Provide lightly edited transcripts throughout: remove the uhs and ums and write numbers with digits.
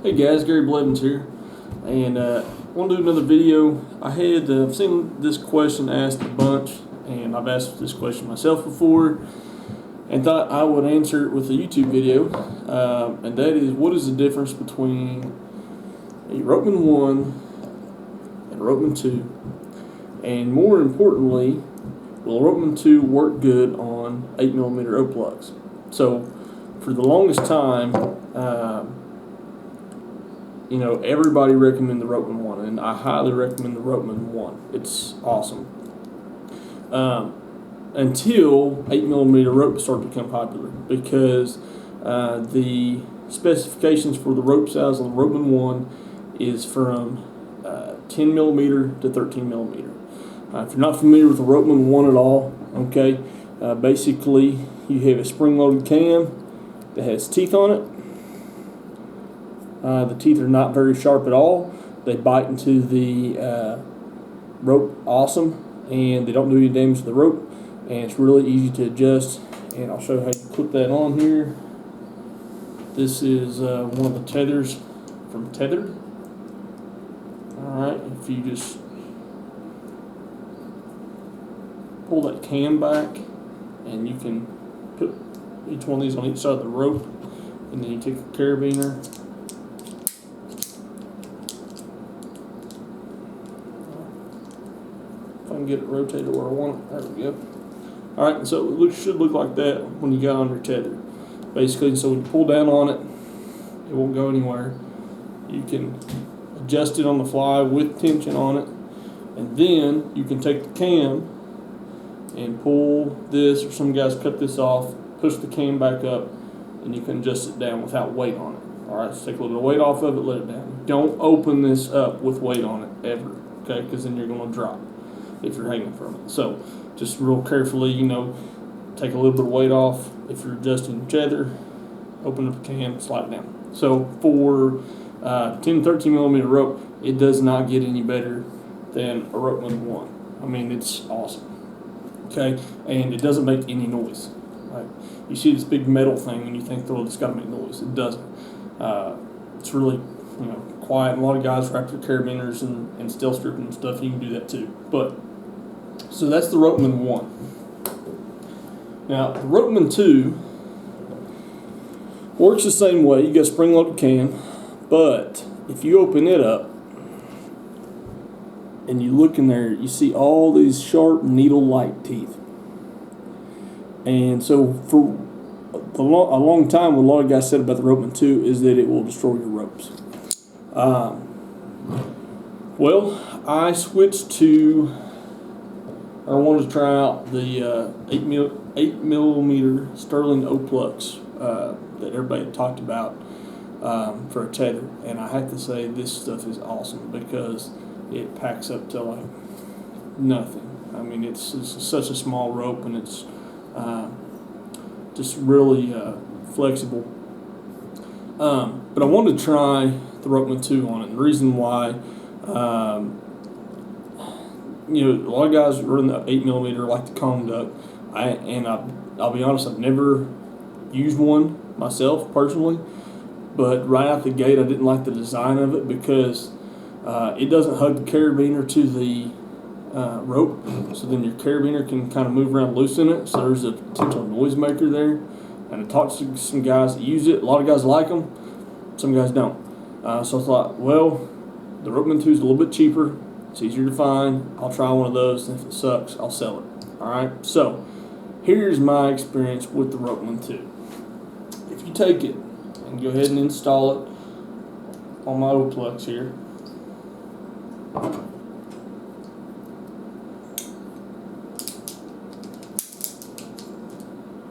Hey guys, Gary Blevins here, and I want to do another video. I've seen this question asked a bunch, and I've asked this question myself before, and thought I would answer it with a YouTube video, and that is, what is the difference between a Ropeman 1 and a Ropeman 2, and more importantly, will a Ropeman 2 work good on 8mm oplux? So, for the longest time, everybody recommend the Ropeman 1, and I highly recommend the Ropeman 1. It's awesome. Until 8mm rope started to become popular, because the specifications for the rope size on the Ropeman 1 is from 10mm to 13mm. If you're not familiar with the Ropeman 1 at all, okay, basically you have a spring-loaded cam that has teeth on it. The teeth are not very sharp at all. They bite into the rope awesome, and they don't do any damage to the rope, and it's really easy to adjust, and I'll show you how you put that on here. This is one of the tethers from Tether. Alright, if you just pull that cam back, and you can put each one of these on each side of the rope, and then you take a carabiner. If I can get it rotated where I want it, there we go. Alright, so it should look like that when you got on your tether. Basically, so when you pull down on it, it won't go anywhere. You can adjust it on the fly with tension on it, and then you can take the cam and pull this, or some guys cut this off, push the cam back up, and you can adjust it down without weight on it. Alright, so take a little bit of weight off of it, let it down. Don't open this up with weight on it, ever, okay, because then you're going to drop if you're hanging from it. So just real carefully, take a little bit of weight off. If you're adjusting your tether, open up the cam, slide it down. So for 10-13mm rope, it does not get any better than a Ropeman 1. I mean, it's awesome. Okay, and it doesn't make any noise. Right? You see this big metal thing, and you think, oh, it's got to make noise. It doesn't. It's really, quiet. And a lot of guys wrap their carabiners and steel stripping and stuff. You can do that too. So that's the Ropeman 1. Now the Ropeman 2 works the same way. You got a spring-loaded cam, but if you open it up and you look in there, you see all these sharp needle-like teeth. And so for a long time, what a lot of guys said about the Ropeman 2 is that it will destroy your ropes. Well, I switched to, I wanted to try out the 8mm Sterling oplux that everybody had talked about for a tether, and I have to say this stuff is awesome because it packs up to like nothing. I mean, it's such a small rope, and it's just really flexible. But I wanted to try the Ropeman 2 on it. The reason why, a lot of guys run the 8mm like the cone duck. I'll be honest, I've never used one myself personally, but right out the gate I didn't like the design of it because it doesn't hug the carabiner to the rope, so then your carabiner can kind of move around loose in it, so there's a potential noise maker there. And I talked to some guys that use it. A lot of guys like them, some guys don't. So I thought, well, the Ropeman 2 is a little bit cheaper, it's easier to find, I'll try one of those, and if it sucks, I'll sell it. Alright, so here's my experience with the Ropeman 2. If you take it and go ahead and install it on my oplux here,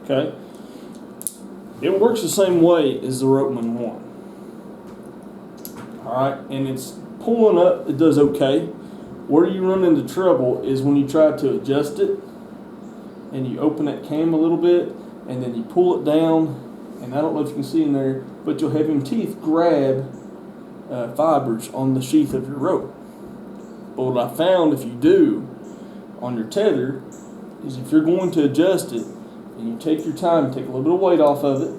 okay, it works the same way as the Ropeman 1. Alright, and it's pulling up, it does okay. Where you run into trouble is when you try to adjust it and you open that cam a little bit and then you pull it down, and I don't know if you can see in there, but you'll have them teeth grab fibers on the sheath of your rope. But what I found, if you do on your tether, is if you're going to adjust it and you take your time, take a little bit of weight off of it,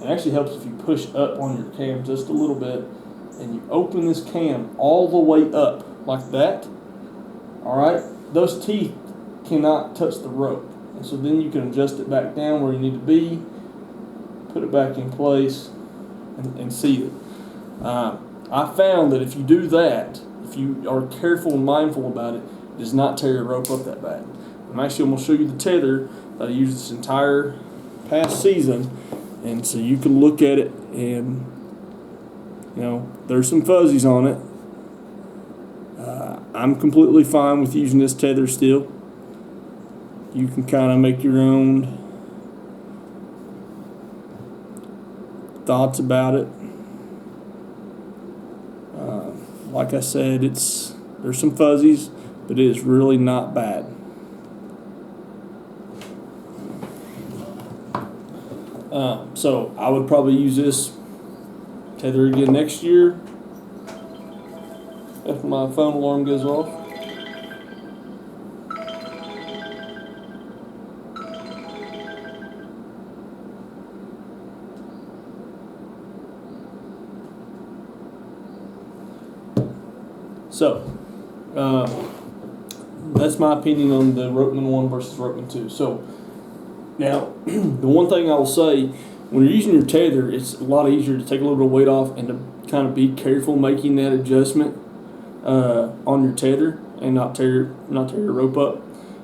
It actually helps if you push up on your cam just a little bit and you open this cam all the way up like that. Alright, those teeth cannot touch the rope. And so then you can adjust it back down where you need to be, put it back in place, and seat it. I found that if you do that, if you are careful and mindful about it, it does not tear your rope up that bad. I'm actually going to show you the tether that I used this entire past season, and so you can look at it, and you know there's some fuzzies on it. I'm completely fine with using this tether still. You can kind of make your own thoughts about it. Like I said, there's some fuzzies, but it is really not bad. So I would probably use this tether again next year after my phone alarm goes off. So, that's my opinion on the Ropeman 1 versus Ropeman 2. So, now, the one thing I will say, when you're using your tether, it's a lot easier to take a little bit of weight off and to kind of be careful making that adjustment on your tether and not tear your rope up.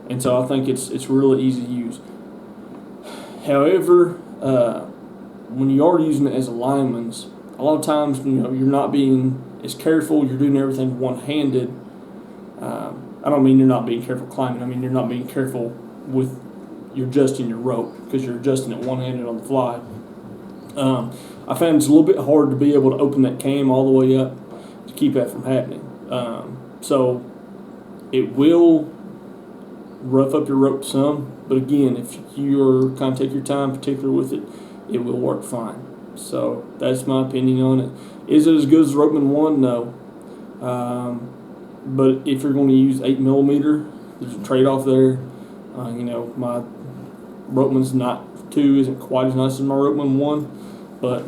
And so I think it's really easy to use. However, when you are using it as a linemans, a lot of times you're not being as careful. You're doing everything one-handed. I don't mean you're not being careful climbing. I mean you're not being careful with you're adjusting your rope because you're adjusting it one-handed on the fly. I found it's a little bit hard to be able to open that cam all the way up to keep that from happening. So it will rough up your rope some, but again, if you're kind of take your time, particularly with it, it will work fine. So that's my opinion on it. Is it as good as Ropeman 1? No. But if you're going to use 8mm, there's a trade-off there. My Ropeman's 2 isn't quite as nice as my Ropeman 1, but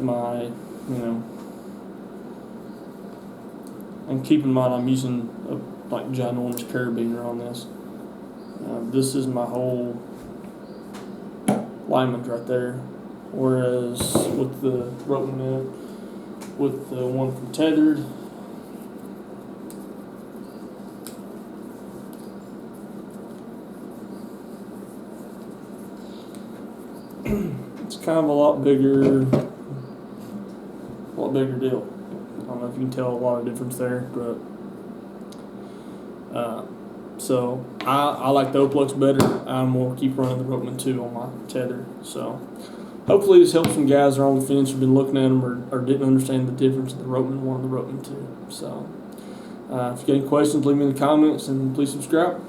and keep in mind I'm using a ginormous carabiner on this. This is my whole lineman right there, whereas with the Ropeman, with the one from Tethered, it's kind of a lot bigger deal. I don't know if you can tell a lot of difference there, but so I like the oplux better. I'm going to keep running the Ropeman 2 on my tether. So hopefully this helps some guys that are on the fence who've been looking at them or didn't understand the difference in the Ropeman 1 and the Ropeman 2. So if you got any questions, leave me in the comments and please subscribe.